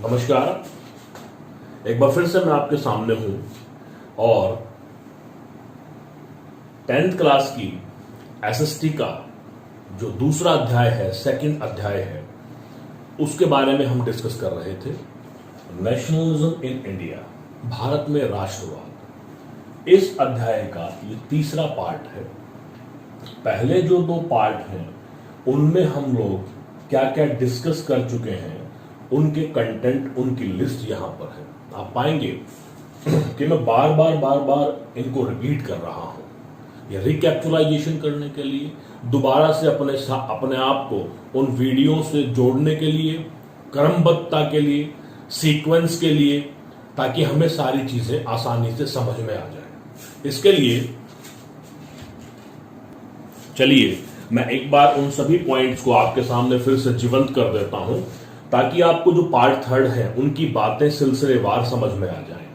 नमस्कार। एक बार फिर से मैं आपके सामने हूं और 10th क्लास की एसएसटी का जो दूसरा अध्याय है, सेकंड अध्याय है, उसके बारे में हम डिस्कस कर रहे थे। नेशनलिज्म इन इंडिया, भारत में राष्ट्रवाद। इस अध्याय का ये तीसरा पार्ट है। पहले जो दो पार्ट हैं उनमें हम लोग क्या क्या डिस्कस कर चुके हैं, उनके कंटेंट, उनकी लिस्ट यहां पर है। आप पाएंगे कि मैं बार बार इनको रिपीट कर रहा हूं। ये रिकैप्चुलाइजेशन करने के लिए, दोबारा से अपने आप को उन वीडियो से जोड़ने के लिए, क्रमबद्धता के लिए, सीक्वेंस के लिए, ताकि हमें सारी चीजें आसानी से समझ में आ जाए। इसके लिए चलिए मैं एक बार उन सभी पॉइंट्स को आपके सामने फिर से जीवंत कर देता हूं, ताकि आपको जो पार्ट थर्ड है उनकी बातें सिलसिलेवार समझ में आ जाएं।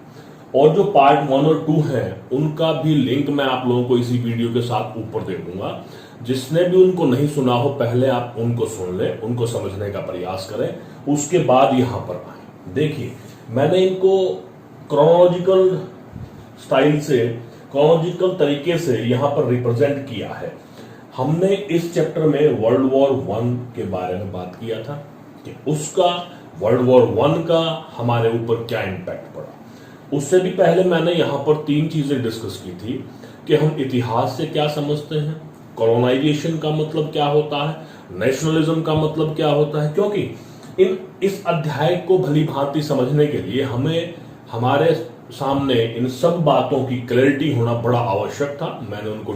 और जो पार्ट 1 और 2 है उनका भी लिंक मैं आप लोगों को इसी वीडियो के साथ ऊपर दे दूंगा। जिसने भी उनको नहीं सुना हो, पहले आप उनको सुन लें, उनको समझने का प्रयास करें, उसके बाद यहां पर आए। देखिए, मैंने इनको क्रोनोलॉजिकल स्टाइल से, क्रोनोलॉजिकल तरीके से यहां पर रिप्रेजेंट किया है। हमने इस चैप्टर में वर्ल्ड वॉर 1 के बारे में बात किया था कि उसका, वर्ल्ड वॉर 1 का हमारे ऊपर क्या इंपैक्ट पड़ा। उससे भी पहले मैंने यहां पर 3 चीजें डिस्कस की थी कि हम इतिहास से क्या समझते हैं, कॉलोनाइजेशन का मतलब क्या होता है, नेशनलिज्म का मतलब क्या होता है। क्योंकि इस अध्याय को भली भांति समझने के लिए हमें हमारे सामने इन सब बातों की क्लैरिटी होना बड़ा आवश्यक था। मैंने उनको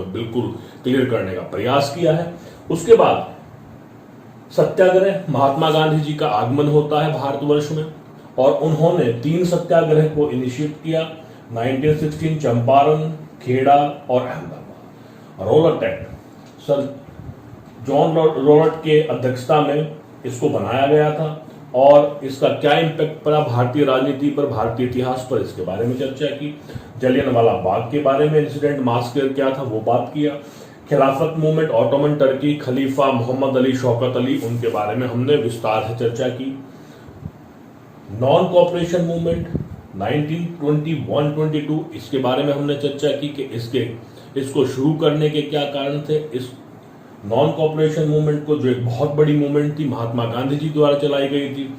बिल्कुल क्लियर करने का प्रयास किया है। उसके बाद सत्याग्रह, महात्मा गांधी जी का आगमन होता है भारतवर्ष में और उन्होंने 3 सत्याग्रह को इनिशिएट किया। 1916 चंपारण, खेड़ा और Ahmedabad. Rowlatt act, sir John Rowlatt के अध्यक्षता में इसको बनाया गया था और इसका क्या इंपैक्ट पड़ा भारतीय राजनीति पर, भारतीय इतिहास पर, इसके बारे में चर्चा की। जलियांवाला बाग के बारे में इंसिडेंट, मास्कर क्या था, वो बात किया। खिलाफत मूवमेंट, ऑटोमन टर्की, खलीफा मोहम्मद अली, शौकत अली, उनके बारे में हमने विस्तार से चर्चा की। नॉन कोऑपरेशन मूवमेंट 1921-22, इसके बारे में हमने चर्चा की कि इसको शुरू करने के क्या कारण थे। इस नॉन कोऑपरेशन मूवमेंट को, जो एक बहुत बड़ी मूवमेंट थी, महात्मा गांधी जी द्वारा चलाई गई थी,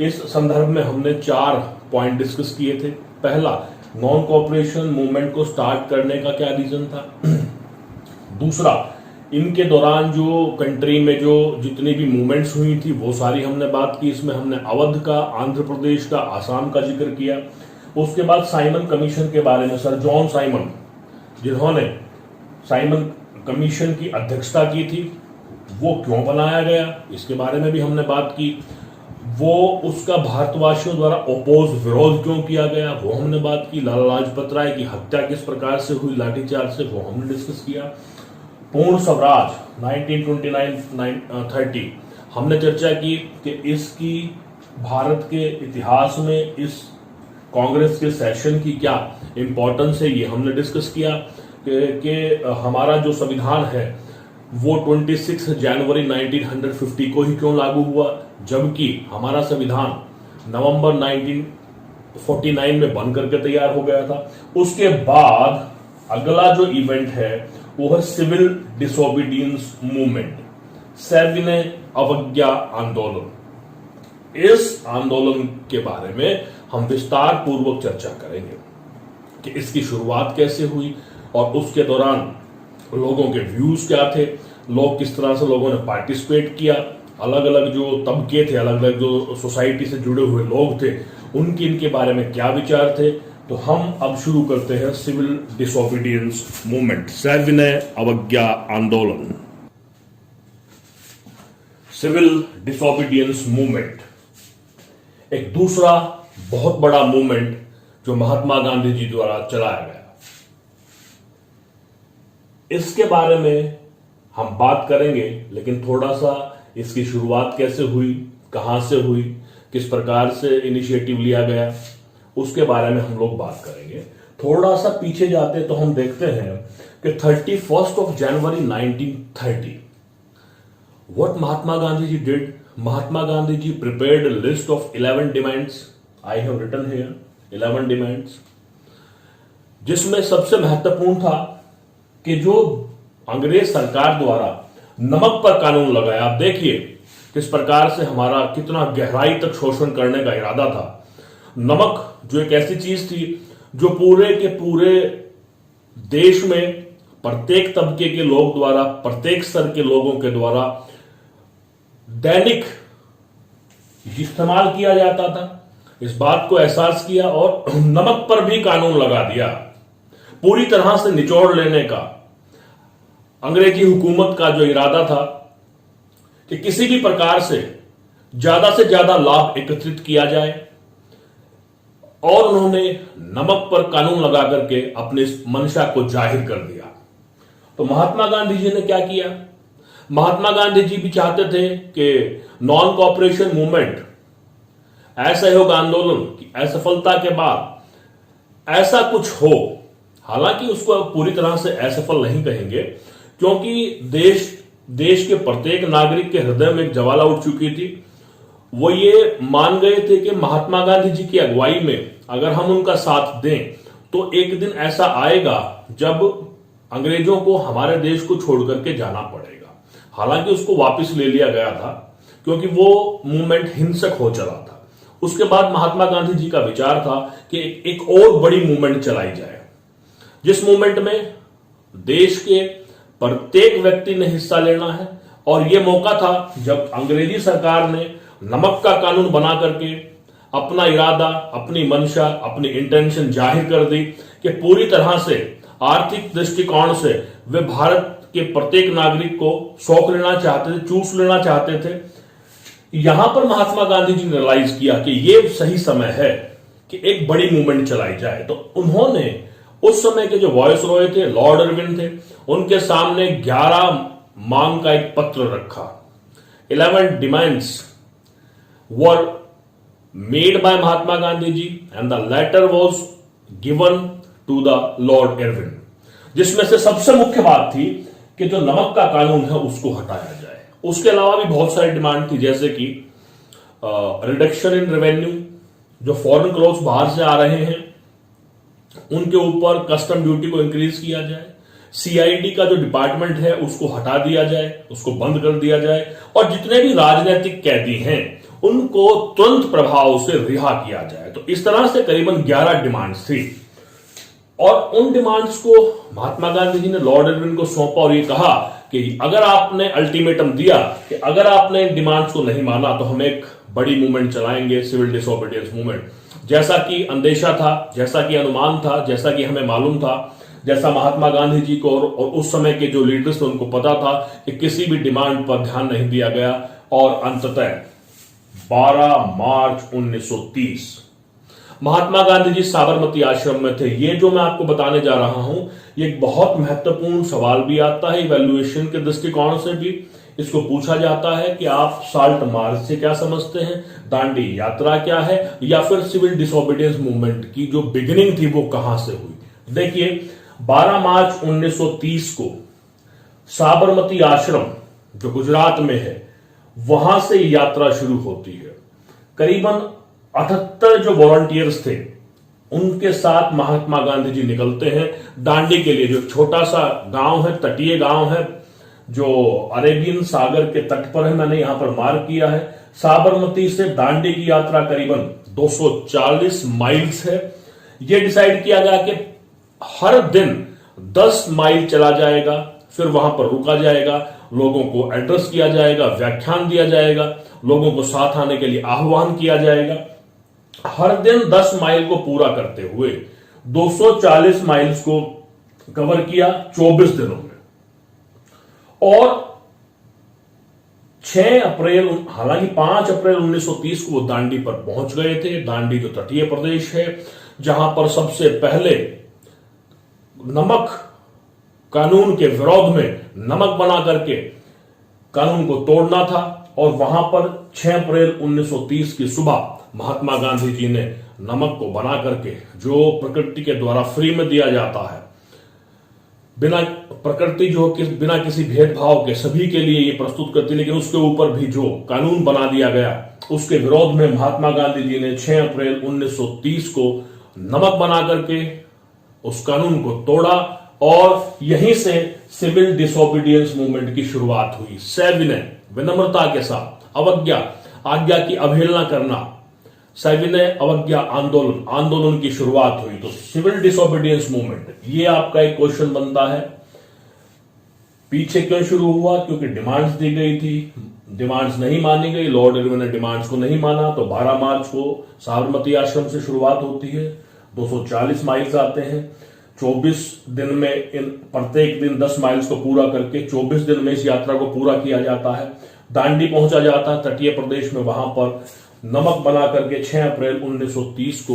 इस संदर्भ में हमने 4 पॉइंट डिस्कस किए थे। पहला, नॉन कोऑपरेशन मूवमेंट को स्टार्ट करने का क्या रीजन था। दूसरा, इनके दौरान जो कंट्री में जो जितनी भी मूवमेंट्स हुई थी वो सारी हमने बात की। इसमें हमने अवध का, आंध्र प्रदेश का, आसाम का जिक्र किया। उसके बाद साइमन कमीशन के बारे में, सर जॉन साइमन, जिन्होंने साइमन कमीशन की अध्यक्षता की थी, वो क्यों बनाया गया, इसके बारे में भी हमने बात की। वो उसका भारतवासियों द्वारा ओपोज, विरोध क्यों किया गया, वो हमने बात की। लाला लाजपत राय की हत्या किस प्रकार से हुई, लाठीचार्ज से, वो हमने डिस्कस किया। पूर्ण स्वराज 1929-30 हमने चर्चा की कि इसकी भारत के इतिहास में इस कांग्रेस के सेशन की क्या इंपॉर्टेंस है, ये हमने डिस्कस किया कि हमारा जो संविधान है वो 26 जनवरी 1950 को ही क्यों लागू हुआ, जबकि हमारा संविधान नवंबर 1949 में बन करके तैयार हो गया था। उसके बाद अगला जो इवेंट है वो है सिविल डिसोबीडियंस मूवमेंट, सविनय अवज्ञा आंदोलन। इस आंदोलन के बारे में हम विस्तार पूर्वक चर्चा करेंगे कि इसकी शुरुआत कैसे हुई और उसके दौरान लोगों के व्यूज क्या थे, लोग किस तरह से लोगों ने पार्टिसिपेट किया, अलग अलग जो तबके थे, अलग अलग जो सोसाइटी से जुड़े हुए लोग थे, उनके इनके बारे में क्या विचार थे। तो हम अब शुरू करते हैं सिविल डिसोबीडियंस मूवमेंट, सविनय अवज्ञा आंदोलन। सिविल डिसोबीडियंस मूवमेंट एक दूसरा बहुत बड़ा मूवमेंट जो महात्मा गांधी जी द्वारा चलाया गया। इसके बारे में हम बात करेंगे, लेकिन थोड़ा सा इसकी शुरुआत कैसे हुई, कहां से हुई, किस प्रकार से इनिशिएटिव लिया गया, उसके बारे में हम लोग बात करेंगे। थोड़ा सा पीछे जाते तो हम देखते हैं कि 31 जनवरी 1930 What Mahatma Gandhi ji did? Mahatma Gandhi ji prepared a list of 11 demands. I have written here 11 demands, जिसमें सबसे महत्वपूर्ण था कि जो अंग्रेज सरकार द्वारा नमक पर कानून लगाया। आप देखिए किस प्रकार से हमारा कितना गहराई तक शोषण करने का इरादा था। नमक जो एक ऐसी चीज थी जो पूरे के पूरे देश में प्रत्येक तबके के लोग द्वारा, प्रत्येक स्तर के लोगों के द्वारा दैनिक इस्तेमाल किया जाता था। इस बात को एहसास किया और नमक पर भी कानून लगा दिया। पूरी तरह से निचोड़ लेने का अंग्रेजी हुकूमत का जो इरादा था कि किसी भी प्रकार से ज्यादा लाभ एकत्रित किया जाए, और उन्होंने नमक पर कानून लगा करके अपने मंशा को जाहिर कर दिया। तो महात्मा गांधी जी ने क्या किया? महात्मा गांधी जी भी चाहते थे कि नॉन कॉपरेशन मूवमेंट, असहयोग आंदोलन की असफलता के बाद ऐसा कुछ हो। हालांकि उसको पूरी तरह से असफल नहीं कहेंगे, क्योंकि देश के प्रत्येक नागरिक के हृदय में एक ज्वाला उठ चुकी थी। वो ये मान गए थे कि महात्मा गांधी जी की अगुवाई में अगर हम उनका साथ दें तो एक दिन ऐसा आएगा जब अंग्रेजों को हमारे देश को छोड़ करके जाना पड़ेगा। हालांकि उसको वापस ले लिया गया था क्योंकि वो मूवमेंट हिंसक हो चला था। उसके बाद महात्मा गांधी जी का विचार था कि एक और बड़ी मूवमेंट चलाई जाए, जिस मूवमेंट में देश के प्रत्येक व्यक्ति ने हिस्सा लेना है। और यह मौका था जब अंग्रेजी सरकार ने नमक का कानून बना करके अपना इरादा, अपनी मंशा, अपनी इंटेंशन जाहिर कर दी कि पूरी तरह से आर्थिक दृष्टिकोण से वे भारत के प्रत्येक नागरिक को सौंप लेना चाहते थे, चूस लेना चाहते थे। यहां पर महात्मा गांधी जी ने रियलाइज किया कि यह सही समय है कि एक बड़ी मूवमेंट चलाई जाए। तो उन्होंने उस समय के जो वॉइस रॉय थे, लॉर्ड इरविन थे, उनके सामने 11 मांग का एक पत्र रखा। 11 demands were made by Mahatma Gandhi ji and the letter was given to the Lord Irwin, जिसमें से सबसे मुख्य बात थी कि जो नमक का कानून है उसको हटाया जाए। उसके अलावा भी बहुत सारी डिमांड थी, जैसे कि रिडक्शन इन रेवेन्यू, जो फॉरेन क्लोथ्स बाहर से आ रहे हैं उनके ऊपर कस्टम ड्यूटी को इंक्रीज किया जाए। सीआईडी का जो डिपार्टमेंट है उसको हटा दिया जाए, उसको बंद कर दिया जाए, और जितने भी राजनीतिक कैदी हैं उनको तुरंत प्रभाव से रिहा किया जाए। तो इस तरह से करीबन 11 डिमांड्स थी, और उन डिमांड्स को महात्मा गांधी जी ने लॉर्ड इरविन को सौंपा और ये कहा कि अगर आपने अल्टीमेटम दिया कि अगर आपने इन डिमांड्स को नहीं माना तो हम एक बड़ी मूवमेंट चलाएंगे, सिविल डिसोबीडियंस मूवमेंट। जैसा कि अंदेशा था, जैसा कि अनुमान था, जैसा कि हमें मालूम था, जैसा महात्मा गांधी जी को और उस समय के जो लीडर्स थे उनको पता था कि किसी भी डिमांड पर ध्यान नहीं दिया गया। और अंततः 12 मार्च 1930 महात्मा गांधी जी साबरमती आश्रम में थे। ये जो मैं आपको बताने जा रहा हूं ये एक बहुत महत्वपूर्ण सवाल भी आता है, इवैल्यूएशन के दृष्टिकोण से भी इसको पूछा जाता है कि आप साल्ट मार्च से क्या समझते हैं, दांडी यात्रा क्या है, या फिर सिविल डिसोबीडियंस मूवमेंट की जो बिगिनिंग थी वो कहां से हुई। देखिए 12 मार्च 1930 को साबरमती आश्रम जो गुजरात में है वहां से यात्रा शुरू होती है। करीबन 78 जो वॉलंटियर्स थे उनके साथ महात्मा गांधी जी निकलते हैं दांडी के लिए, जो छोटा सा गांव है, तटीय गांव है जो अरेबियन सागर के तट पर है। मैंने यहां पर मार्क किया है। साबरमती से दांडी की यात्रा करीबन 240 माइल्स है। यह डिसाइड किया गया कि हर दिन 10 माइल चला जाएगा, फिर वहां पर रुका जाएगा, लोगों को एड्रेस किया जाएगा, व्याख्यान दिया जाएगा, लोगों को साथ आने के लिए आह्वान किया जाएगा। हर दिन 10 माइल को पूरा करते हुए 240 माइल्स को कवर किया 24 दिनों में। और 6 अप्रैल, हालांकि 5 अप्रैल 1930 को वो दांडी पर पहुंच गए थे। दांडी जो तटीय प्रदेश है जहां पर सबसे पहले नमक कानून के विरोध में नमक बना करके कानून को तोड़ना था। और वहां पर 6 अप्रैल 1930 की सुबह महात्मा गांधी जी ने नमक को बना करके, जो प्रकृति के द्वारा फ्री में दिया जाता है, बिना प्रकृति जो कि बिना किसी भेदभाव के सभी के लिए ये प्रस्तुत करती, लेकिन उसके ऊपर भी जो कानून बना दिया गया उसके विरोध में महात्मा गांधी जी ने 6 अप्रैल 1930 को नमक बना करके उस कानून को तोड़ा और यहीं से सिविल डिसोबीडियंस मूवमेंट की शुरुआत हुई। सविनय विनम्रता के साथ अवज्ञा आज्ञा की अवहेलना करना, सविनय अवज्ञा आंदोलन की शुरुआत हुई। तो सिविल डिसोबीडियंस मूवमेंट, ये आपका एक क्वेश्चन बनता है। पीछे क्यों शुरू हुआ? क्योंकि डिमांड्स दी गई थी, डिमांड्स नहीं मानी गई, लॉर्ड इरविन ने डिमांड्स को नहीं माना। तो 12 मार्च को साबरमती आश्रम से शुरुआत होती है, 240 माइल्स आते हैं। 24 दिन में इन प्रत्येक दिन 10 माइल्स को पूरा करके 24 दिन में इस यात्रा को पूरा किया जाता है। दांडी पहुंचा जाता है तटीय प्रदेश में, वहां पर नमक बना करके 6 अप्रैल 1930 को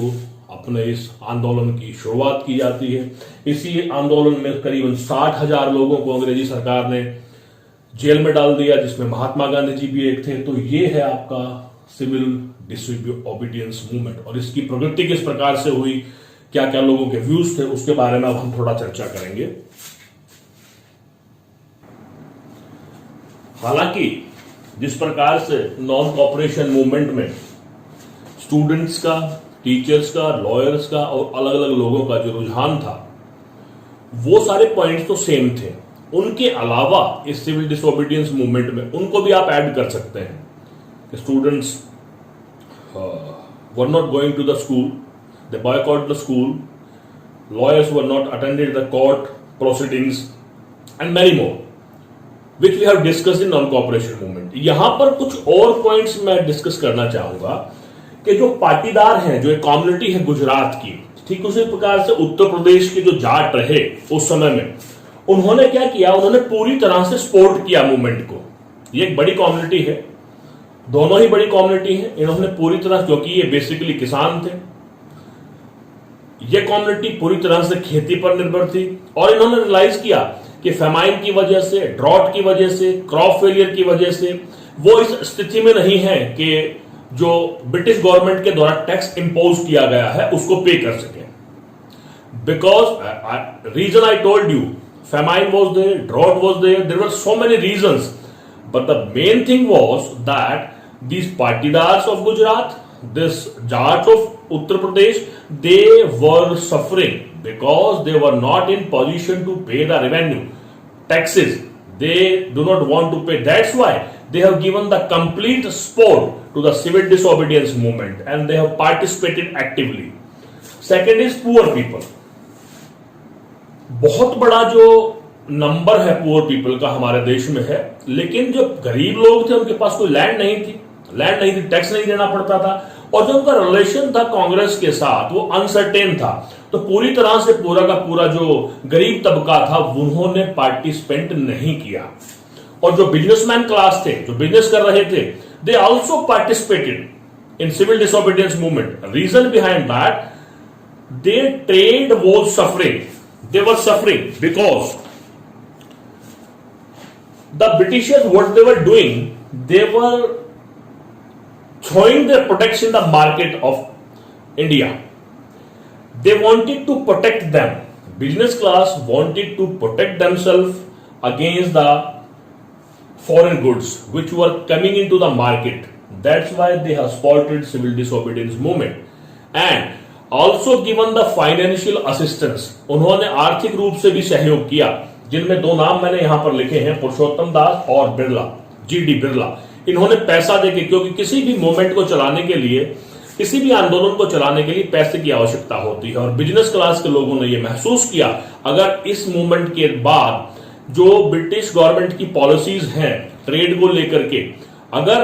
अपने इस आंदोलन की शुरुआत की जाती है। इसी आंदोलन में करीबन 60,000 लोगों को अंग्रेजी सरकार ने जेल में डाल दिया, जिसमें महात्मा गांधी जी भी एक थे। तो ये है आपका सिविल डिसोबीडियंस मूवमेंट, और इसकी प्रगति किस प्रकार से हुई, क्या क्या लोगों के व्यूज थे, उसके बारे में अब हम थोड़ा चर्चा करेंगे। हालांकि जिस प्रकार से नॉन कॉपरेशन मूवमेंट में स्टूडेंट्स का, टीचर्स का, लॉयर्स का और अलग अलग लोगों का जो रुझान था, वो सारे पॉइंट्स तो सेम थे। उनके अलावा इस सिविल डिसोबीडियंस मूवमेंट में उनको भी आप ऐड कर सकते हैं कि students were not going to the school, they boycott the school, lawyers were not attended the court proceedings and many more, which we have discussed in non-cooperation movement। यहां पर कुछ और पॉइंट्स मैं डिस्कस करना चाहूंगा कि जो पाटीदार हैं, जो एक कम्युनिटी है गुजरात की, ठीक उसी प्रकार से उत्तर प्रदेश के जो जाट रहे उस समय में, उन्होंने क्या किया, उन्होंने पूरी तरह से सपोर्ट किया मूवमेंट को। ये एक बड़ी कम्युनिटी है, दोनों ही बड़ी कम्युनिटी है। इन्होंने पूरी तरह, क्योंकि ये बेसिकली किसान थे, ये कम्युनिटी पूरी तरह से खेती पर निर्भर थी, और इन्होंने रियलाइज किया कि फेमाइन की वजह से, ड्रॉट की वजह से, क्रॉप फेलियर की वजह से वो इस स्थिति में नहीं है कि जो ब्रिटिश गवर्नमेंट के द्वारा टैक्स इंपोज किया गया है उसको पे कर सके। Because reason I told you, famine was there, drought was there, there were so many reasons, but the main thing was that these Patidars of Gujarat, this Jats of Uttar Pradesh, they were suffering because they were not in position to pay the revenue taxes. They do not want to pay. That's why they have given the complete support to the civil disobedience movement and they have participated actively. Second is poor people. बहुत बड़ा जो number है poor people का हमारे देश में है, लेकिन जो गरीब लोग थे उनके पास कोई लैंड नहीं थी, टैक्स नहीं देना पड़ता था, और जो उनका रिलेशन था कांग्रेस के साथ वो अनसर्टेन था। तो पूरी तरह से पूरा का पूरा जो गरीब तबका था उन्होंने पार्टिसिपेट नहीं किया। और जो बिजनेसमैन क्लास थे, जो बिजनेस कर रहे थे, they also participated in civil disobedience movement. Reason behind that, their trade was suffering, they were suffering because the Britishers what they were doing, they were throwing their products in the market of India. They wanted to protect them. Business class wanted to protect themselves against the foreign goods which were coming into the market. That's why they have supported civil disobedience movement and also given the financial assistance. उन्होंने आर्थिक रूप से भी सहयोग किया, जिनमें 2 नाम मैंने यहां पर लिखे हैं, पुरुषोत्तम दास और बिरला, GD बिरला। इन्होंने पैसा देके, क्योंकि किसी भी मूवमेंट को चलाने के लिए, किसी भी आंदोलन को चलाने के लिए पैसे की आवश्यकता होती है, और बिजनेस क्लास के लोगों ने यह महसूस किया, अगर इस मूवमेंट के बाद जो ब्रिटिश गवर्नमेंट की पॉलिसीज हैं ट्रेड को लेकर के, अगर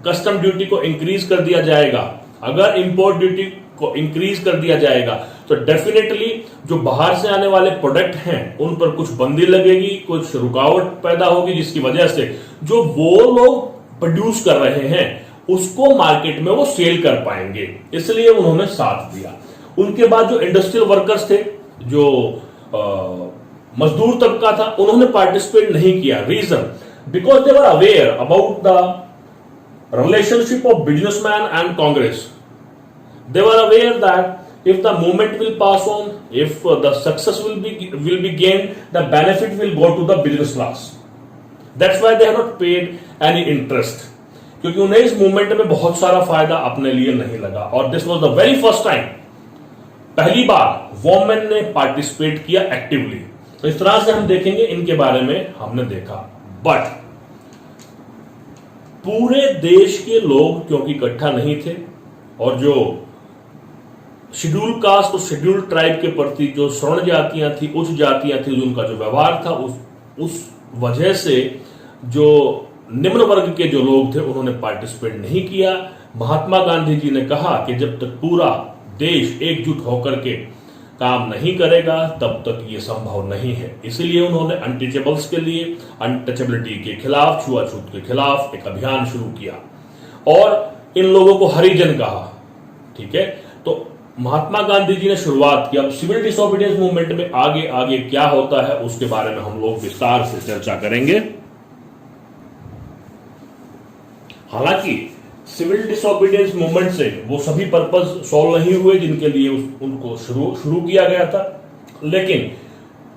कस्टम ड्यूटी को इंक्रीज कर दिया जाएगा, अगर इंपोर्ट ड्यूटी को इंक्रीज कर दिया जाएगा, तो डेफिनेटली जो बाहर से आने वाले प्रोडक्ट हैं उन पर कुछ बंदी लगेगी, कुछ रुकावट पैदा होगी, जिसकी वजह से जो वो लोग प्रोड्यूस कर रहे हैं उसको मार्केट में वो सेल कर पाएंगे। इसलिए उन्होंने साथ दिया। उनके बाद जो इंडस्ट्रियल वर्कर्स थे, जो मजदूर तबका था, उन्होंने पार्टिसिपेट नहीं किया। Reason, because they were aware about the relationship of businessman and Congress. They were aware that If the movement will pass on, if the success will be gained, the benefit will go to the business class. That's why they have not paid any interest. क्योंकि उन्हें इस movement में बहुत सारा फायदा अपने लिए नहीं लगा. और this was the very first time, पहली बार वोमेन ने पार्टिसिपेट किया एक्टिवली. तो इस तरह से हम देखेंगे, इनके बारे में हमने देखा. बट पूरे देश के लोग क्योंकि इकट्ठा नहीं थे, और जो शेड्यूल कास्ट और शेड्यूल ट्राइब के प्रति जो स्वर्ण जातियां थी, उच्च जातियां थी, उनका जो व्यवहार था, उस वजह से जो निम्न वर्ग के जो लोग थे उन्होंने पार्टिसिपेट नहीं किया. महात्मा गांधी जी ने कहा कि जब तक पूरा देश एकजुट होकर के काम नहीं करेगा तब तक ये संभव नहीं है. इसीलिए उन्होंने अनटचेबल्स के लिए, अनटचेबिलिटी के खिलाफ, छुआछूत के खिलाफ एक अभियान शुरू किया और इन लोगों को हरिजन कहा. ठीक है, तो महात्मा गांधी जी ने शुरुआत की. अब सिविल डिसोबीडियंस मूवमेंट में आगे आगे क्या होता है उसके बारे में हम लोग विस्तार से चर्चा करेंगे. हालांकि सिविल डिसोबीडियंस मूवमेंट से वो सभी पर्पस सॉल्व नहीं हुए जिनके लिए उनको शुरू किया गया था. लेकिन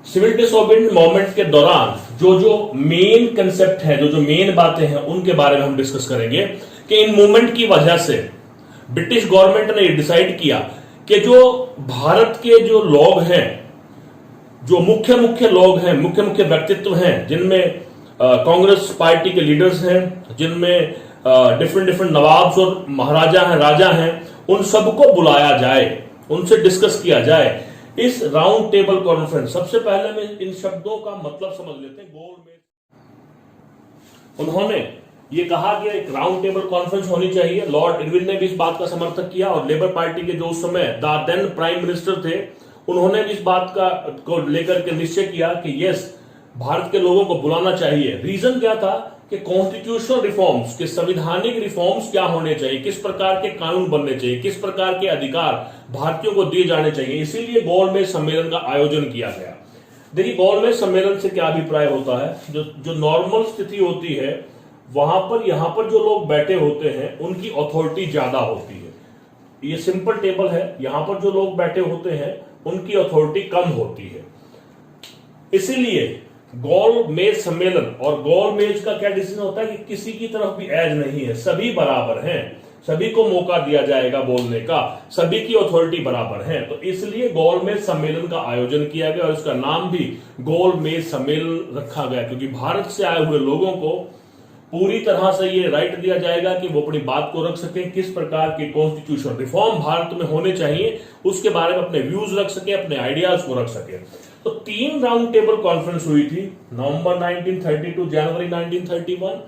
सिविल डिसोबीडियंस मूवमेंट के दौरान जो मेन कंसेप्ट है, जो मेन बातें हैं, उनके बारे में हम डिस्कस करेंगे कि इन मूवमेंट की वजह से ब्रिटिश गवर्नमेंट ने डिसाइड किया कि जो भारत के जो लोग हैं, जो मुख्य लोग हैं, मुख्य व्यक्तित्व हैं, जिनमें कांग्रेस पार्टी के लीडर्स हैं, जिनमें डिफरेंट नवाब्स और महाराजा हैं, राजा हैं, उन सबको बुलाया जाए, उनसे डिस्कस किया जाए इस राउंड टेबल कॉन्फ्रेंस. सबसे पहले में इन शब्दों का मतलब समझ लेते हैं. गोल में उन्होंने ये कहा कि एक राउंड टेबल कॉन्फ्रेंस होनी चाहिए. लॉर्ड इरविन ने भी इस बात का समर्थन किया और लेबर पार्टी के जो उस समय देन प्राइम मिनिस्टर थे, उन्होंने भी इस बात को लेकर के निश्चय किया कि यस, भारत के लोगों को बुलाना चाहिए. रीजन क्या था कि कॉन्स्टिट्यूशनल रिफॉर्म्स, के संवैधानिक रिफॉर्म्स क्या होने चाहिए, किस प्रकार के कानून बनने चाहिए, किस प्रकार के अधिकार भारतीयों को दिए जाने चाहिए. इसीलिए गोलमेज सम्मेलन का आयोजन किया गया. देखिए, गोलमेज सम्मेलन से क्या अभिप्राय होता है, जो नॉर्मल स्थिति होती है वहां पर, यहां पर जो लोग बैठे होते हैं उनकी अथॉरिटी ज्यादा होती है. ये सिंपल टेबल है, यहां पर जो लोग बैठे होते हैं उनकी अथॉरिटी कम होती है. इसीलिए गोलमेज सम्मेलन, और गोलमेज का क्या डिसीजन होता है कि किसी की तरफ भी एज नहीं है, सभी बराबर हैं, सभी को मौका दिया जाएगा बोलने का, सभी की अथॉरिटी बराबर है. तो इसलिए गोलमेज सम्मेलन का आयोजन किया गया और इसका नाम भी गोलमेज सम्मेलन रखा गया, क्योंकि भारत से आए हुए लोगों को पूरी तरह से ये राइट दिया जाएगा कि वो अपनी बात को रख सके, किस प्रकार के कॉन्स्टिट्यूशन रिफॉर्म भारत में होने चाहिए उसके बारे में अपने व्यूज रख सके, अपने आइडियाज को रख सके. तो 3 राउंड टेबल कॉन्फ्रेंस हुई थी, नवंबर 1932, जनवरी 1931.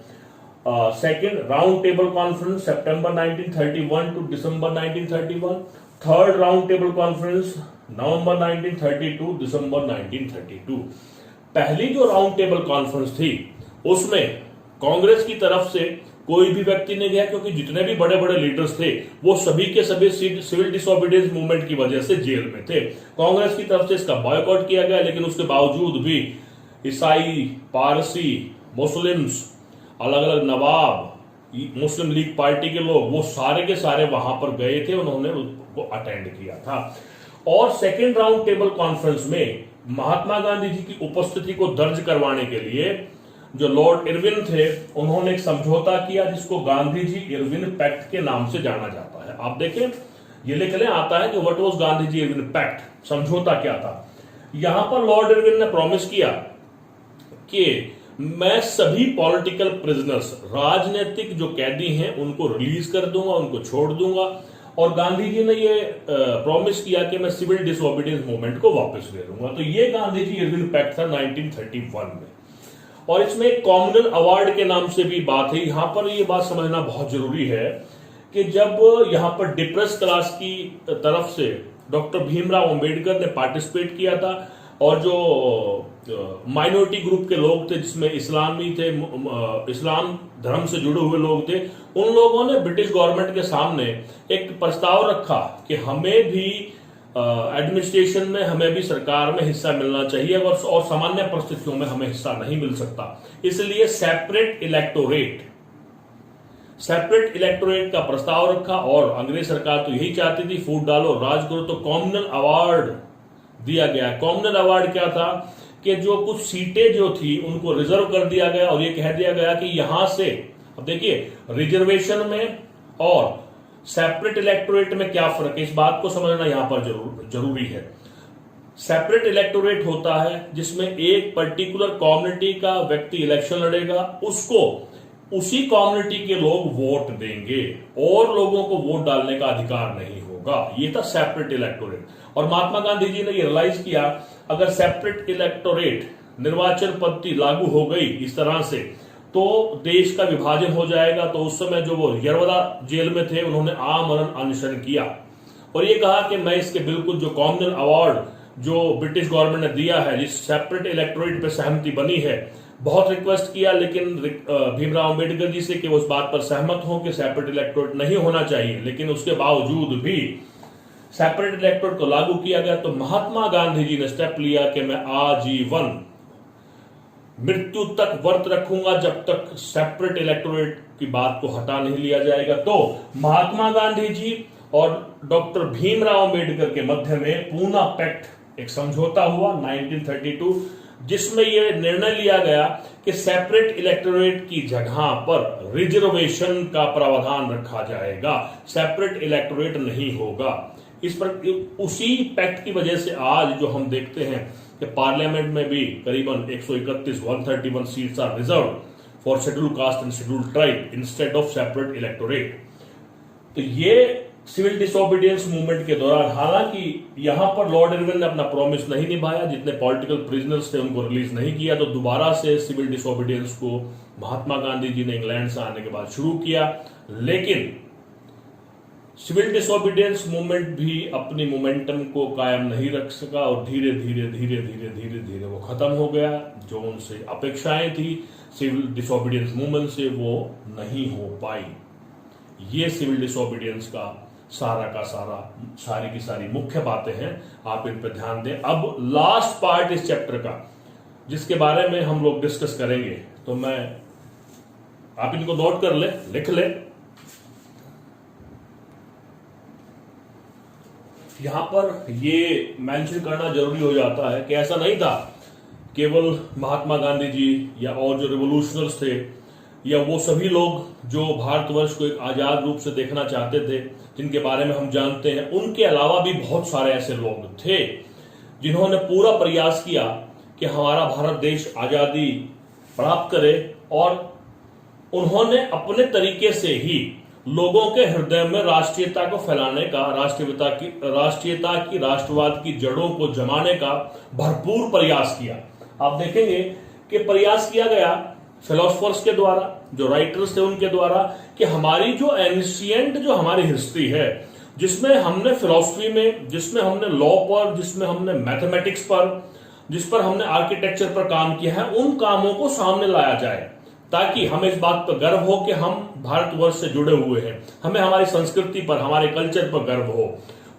सेकेंड राउंड टेबल कॉन्फ्रेंस सितंबर 1931 टू दिसंबर 1931. थर्ड राउंड टेबल कॉन्फ्रेंस नवंबर 1932, दिसंबर 1932. पहली जो राउंड टेबल कॉन्फ्रेंस थी उसमें कांग्रेस की तरफ से कोई भी व्यक्ति नहीं गया, क्योंकि जितने भी बड़े बड़े लीडर्स थे वो सभी के सभी सिविल डिसोबीडियंस मूवमेंट की वजह से जेल में थे. कांग्रेस की तरफ से इसका बॉयकॉट किया गया, लेकिन उसके बावजूद भी ईसाई, पारसी, मुस्लिम्स, अलग अलग नवाब, मुस्लिम लीग पार्टी के लोग, वो सारे के सारे वहां पर गए थे, उन्होंने उसको अटेंड किया था. और सेकेंड राउंड टेबल कॉन्फ्रेंस में महात्मा गांधी जी की उपस्थिति को दर्ज करवाने के लिए जो लॉर्ड इरविन थे उन्होंने एक समझौता किया जिसको गांधी जी इरविन पैक्ट के नाम से जाना जाता है. आप देखें, ये लिख लें, आता है कि what was Gandhi ji Irwin pact, समझौता क्या था. यहां पर लॉर्ड इरविन ने प्रॉमिस किया कि मैं सभी पॉलिटिकल प्रिजनर्स, राजनीतिक जो कैदी हैं, उनको रिलीज कर दूंगा, उनको छोड़ दूंगा. और गांधी जी ने ये प्रॉमिस किया कि मैं सिविल डिसोबीडियंस मूवमेंट को वापस ले लूंगा. तो ये गांधी जी इरविन पैक्ट था 1931 में. और इसमें एक कॉमनवेल्थ अवार्ड के नाम से भी बात है. यहां पर ये बात समझना बहुत जरूरी है कि जब यहां पर डिप्रेस क्लास की तरफ से डॉक्टर भीमराव अंबेडकर ने पार्टिसिपेट किया था, और जो माइनॉरिटी ग्रुप के लोग थे जिसमें इस्लामी थे, इस्लाम धर्म से जुड़े हुए लोग थे, उन लोगों ने ब्रिटिश गवर्नमेंट के सामने एक प्रस्ताव रखा कि हमें भी एडमिनिस्ट्रेशन में, हमें भी सरकार में हिस्सा मिलना चाहिए, और सामान्य परिस्थितियों में हमें हिस्सा नहीं मिल सकता. इसलिए सेपरेट इलेक्टोरेट, सेपरेट इलेक्टोरेट का प्रस्ताव रखा और अंग्रेज सरकार तो यही चाहती थी, फूट डालो राज करो, तो कॉमनल अवार्ड दिया गया। कॉमनल अवार्ड क्या था कि जो कुछ सीटें जो थी उनको रिजर्व कर दिया गया और ये कह दिया गया कि यहां से, अब देखिए रिजर्वेशन में और सेपरेट इलेक्टोरेट में क्या फर्क है, इस बात को समझना यहां पर जरूरी है। सेपरेट इलेक्टोरेट होता है जिसमें एक पर्टिकुलर कम्युनिटी का व्यक्ति इलेक्शन लड़ेगा, उसको उसी कम्युनिटी के लोग वोट देंगे और लोगों को वोट डालने का अधिकार नहीं होगा। ये था सेपरेट इलेक्टोरेट। और महात्मा गांधी जी ने ये रियलाइज किया, अगर सेपरेट इलेक्टोरेट निर्वाचन पद्धति लागू हो गई इस तरह से तो देश का विभाजन हो जाएगा। तो उस समय जो वो यरवदा जेल में थे उन्होंने आमरण अनशन किया और ये कहा कि मैं इसके बिल्कुल जो कॉमनल अवार्ड जो ब्रिटिश गवर्नमेंट ने दिया है, जिस सेपरेट इलेक्टोरेट पे सहमति बनी है, बहुत रिक्वेस्ट किया लेकिन भीमराव अंबेडकर जी से कि वो उस बात पर सहमत हो कि सेपरेट इलेक्टोरेट नहीं होना चाहिए, लेकिन उसके बावजूद भी सेपरेट इलेक्टोरेट को लागू किया गया। तो महात्मा गांधी जी ने स्टेप लिया कि मैं आजीवन मृत्यु तक व्रत रखूंगा जब तक सेपरेट इलेक्टोरेट की बात को हटा नहीं लिया जाएगा। तो महात्मा गांधी जी और डॉक्टर भीमराव अंबेडकर के मध्य में पूना पैक्ट, एक समझौता हुआ 1932, जिसमें यह निर्णय लिया गया कि सेपरेट इलेक्टोरेट की जगह पर रिजर्वेशन का प्रावधान रखा जाएगा, सेपरेट इलेक्टोरेट नहीं होगा। इस पर उसी पैक्ट की वजह से आज जो हम देखते हैं कि पार्लियामेंट में भी करीबन 131 seats are reserved for schedule caste and schedule tribe instead of separate electorate. तो ये सिविल डिसोबीडियंस मूवमेंट के दौरान, हालांकि यहां पर लॉर्ड इरविन ने अपना प्रॉमिस नहीं निभाया, जितने पॉलिटिकल प्रिजनर्स थे उनको रिलीज नहीं किया, तो दोबारा से सिविल डिसोबीडियंस को महात्मा गांधी जी ने इंग्लैंड से आने के बाद शुरू किया। लेकिन सिविल डिसोबीडियंस मूवमेंट भी अपनी मोमेंटम को कायम नहीं रख सका और धीरे धीरे वो खत्म हो गया। जो उनसे अपेक्षाएं थी सिविल डिसोबीडियंस मूवमेंट से वो नहीं हो पाई। ये सिविल डिसोबीडियंस का सारी की सारी मुख्य बातें हैं, आप इन पर ध्यान दें। अब लास्ट पार्ट इस चैप्टर का जिसके बारे में हम लोग डिस्कस करेंगे, तो आप इनको नोट कर ले, लिख ले। यहां पर ये मेंशन करना जरूरी हो जाता है कि ऐसा नहीं था केवल महात्मा गांधी जी या और जो रिवोल्यूशनर्स थे या वो सभी लोग जो भारतवर्ष को एक आजाद रूप से देखना चाहते थे, जिनके बारे में हम जानते हैं, उनके अलावा भी बहुत सारे ऐसे लोग थे जिन्होंने पूरा प्रयास किया कि हमारा भारत देश आजादी प्राप्त करे और उन्होंने अपने तरीके से ही लोगों के हृदय में राष्ट्रीयता को फैलाने का, राष्ट्रीयता की राष्ट्रवाद की जड़ों को जमाने का भरपूर प्रयास किया। आप देखेंगे कि प्रयास किया गया फिलोसफर्स के द्वारा, जो राइटर्स थे उनके द्वारा, कि हमारी जो एंशिएंट जो हमारी हिस्ट्री है, जिसमें हमने फिलोसफी में, जिसमें हमने लॉ पर, जिसमें हमने मैथमेटिक्स पर, जिस पर हमने आर्किटेक्चर पर काम किया है, उन कामों को सामने लाया जाए ताकि हमें इस बात पर गर्व हो कि हम भारतवर्ष से जुड़े हुए हैं, हमें हमारी संस्कृति पर, हमारे कल्चर पर गर्व हो।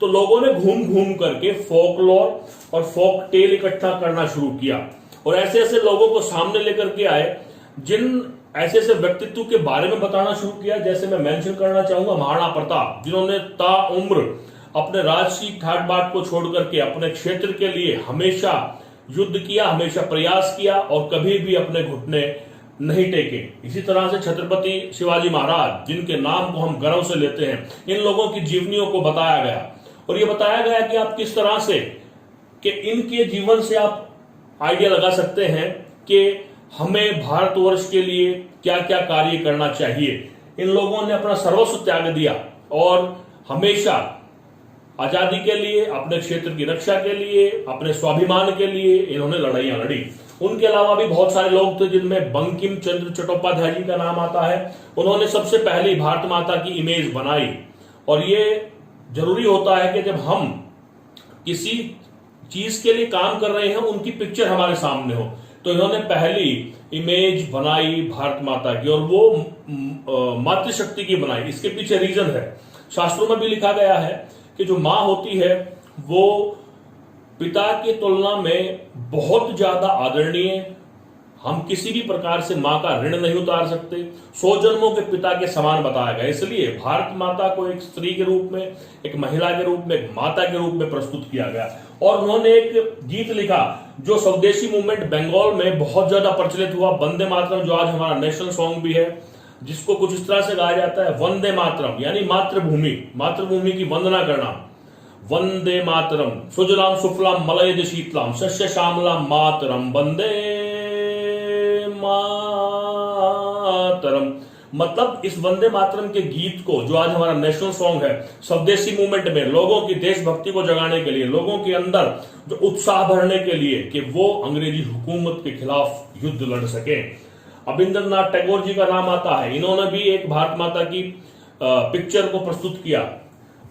तो लोगों ने घूम घूम करके फोकलॉर और फोक टेल इकट्ठा करना शुरू किया और ऐसे ऐसे लोगों को सामने लेकर के आए, जिन ऐसे ऐसे व्यक्तित्व के बारे में बताना शुरू किया। जैसे मैं मेंशन करना चाहूंगा महाराणा प्रताप, जिन्होंने ताउम्र अपने राज की ठाट बाट को छोड़ करके अपने क्षेत्र के लिए हमेशा युद्ध किया, हमेशा प्रयास किया और कभी भी अपने घुटने नहीं टेके। इसी तरह से छत्रपति शिवाजी महाराज, जिनके नाम को हम गर्व से लेते हैं, इन लोगों की जीवनियों को बताया गया और ये बताया गया कि आप किस तरह से, कि इनके जीवन से आप आइडिया लगा सकते हैं कि हमें भारतवर्ष के लिए क्या क्या कार्य करना चाहिए। इन लोगों ने अपना सर्वस्व त्याग दिया और हमेशा आजादी के लिए, अपने क्षेत्र की रक्षा के लिए, अपने स्वाभिमान के लिए इन्होंने लड़ाइयां लड़ी। उनके अलावा भी बहुत सारे लोग थे जिनमें बंकिम चंद्र चट्टोपाध्याय जी का नाम आता है। उन्होंने सबसे पहले भारत माता की इमेज बनाई और ये जरूरी होता है कि जब हम किसी चीज के लिए काम कर रहे हैं उनकी पिक्चर हमारे सामने हो। तो इन्होंने पहली इमेज बनाई भारत माता की और वो मातृशक्ति की बनाई। इसके पीछे रीजन है, शास्त्रों में भी लिखा गया है कि जो मां होती है वो पिता की तुलना में बहुत ज्यादा आदरणीय, हम किसी भी प्रकार से मां का ऋण नहीं उतार सकते। 100 जन्मों के पिता के समान बताया गया। इसलिए भारत माता को एक स्त्री के रूप में, एक महिला के रूप में, एक माता के रूप में प्रस्तुत किया गया। और उन्होंने एक गीत लिखा जो स्वदेशी मूवमेंट बंगाल में बहुत ज्यादा प्रचलित हुआ, वंदे मातरम, जो आज हमारा नेशनल सॉन्ग भी है, जिसको कुछ इस तरह से गाया जाता है, वंदे मातरम, यानी मातृभूमि, मातृभूमि की वंदना करना। वंदे मातरम सुजलाम सुफलाम मलयज शीतलाम शस्य श्यामलाम मातरम वंदे मातरम। मतलब इस वंदे मातरम के गीत को, जो आज हमारा नेशनल सॉन्ग है, स्वदेशी मूवमेंट में लोगों की देशभक्ति को जगाने के लिए, लोगों के अंदर जो उत्साह भरने के लिए कि वो अंग्रेजी हुकूमत के खिलाफ युद्ध लड़ सके। रविंद्रनाथ टैगोर जी का नाम आता है। इन्होंने भी एक भारत माता की पिक्चर को प्रस्तुत किया।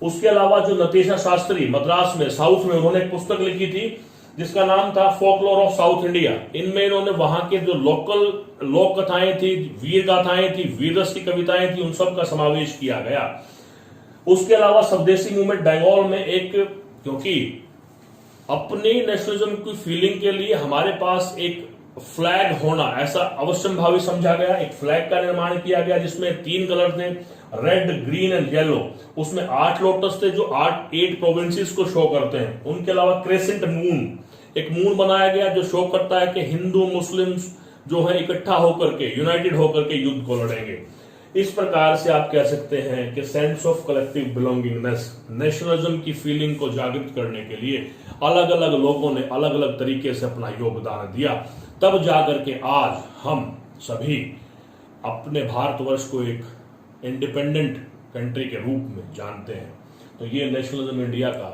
उसके अलावा जो नतेशा शास्त्री मद्रास में, साउथ में, उन्होंने एक पुस्तक लिखी थी जिसका नाम था फोकलोर ऑफ साउथ इंडिया। इनमें इन्होंने वहां के जो लोकल लोक कथाएं थी, वीर गाथाएं थी, वीर रस की कविताएं थी, उन सब का समावेश किया गया। उसके अलावा स्वदेशी मूवमेंट बंगाल में एक, क्योंकि अपनी नेशनलिज्म की फीलिंग के लिए हमारे पास एक फ्लैग होना ऐसा अवश्यंभावी समझा गया। एक फ्लैग का निर्माण किया गया जिसमें 3 कलर थे, रेड, ग्रीन एंड येलो। उसमें 8 लोटस थे जो 8 प्रोविंसेस को शो करते हैं। उनके अलावा क्रेसेंट मून, एक मून बनाया गया जो शो करता है कि हिंदू मुस्लिम्स जो है इकट्ठा होकर के, यूनाइटेड होकर के युद्ध को लड़ेंगे। इस प्रकार से आप कह सकते हैं कि sense of collective belongingness, nationalism की फीलिंग को जागृत करने के लिए अलग अलग लोगों ने अलग अलग तरीके से अपना योगदान दिया। तब जाकर के आज हम सभी अपने भारतवर्ष को एक इंडिपेंडेंट कंट्री के रूप में जानते हैं। तो ये नेशनलिज्म इंडिया का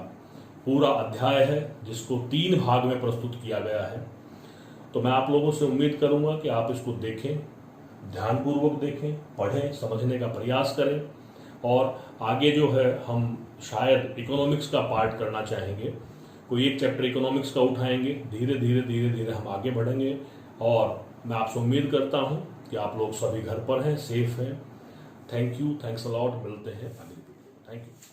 पूरा अध्याय है जिसको 3 भाग में प्रस्तुत किया गया है। तो मैं आप लोगों से उम्मीद करूंगा कि आप इसको देखें, ध्यानपूर्वक देखें, पढ़ें, समझने का प्रयास करें। और आगे जो है हम शायद इकोनॉमिक्स का पार्ट करना चाहेंगे, कोई एक चैप्टर इकोनॉमिक्स का उठाएंगे। धीरे धीरे हम आगे बढ़ेंगे। और मैं आपसे उम्मीद करता हूं कि आप लोग सभी घर पर हैं, सेफ हैं। Thank you, thanks a lot. मिलते हैं अगली वीडियो। Thank you.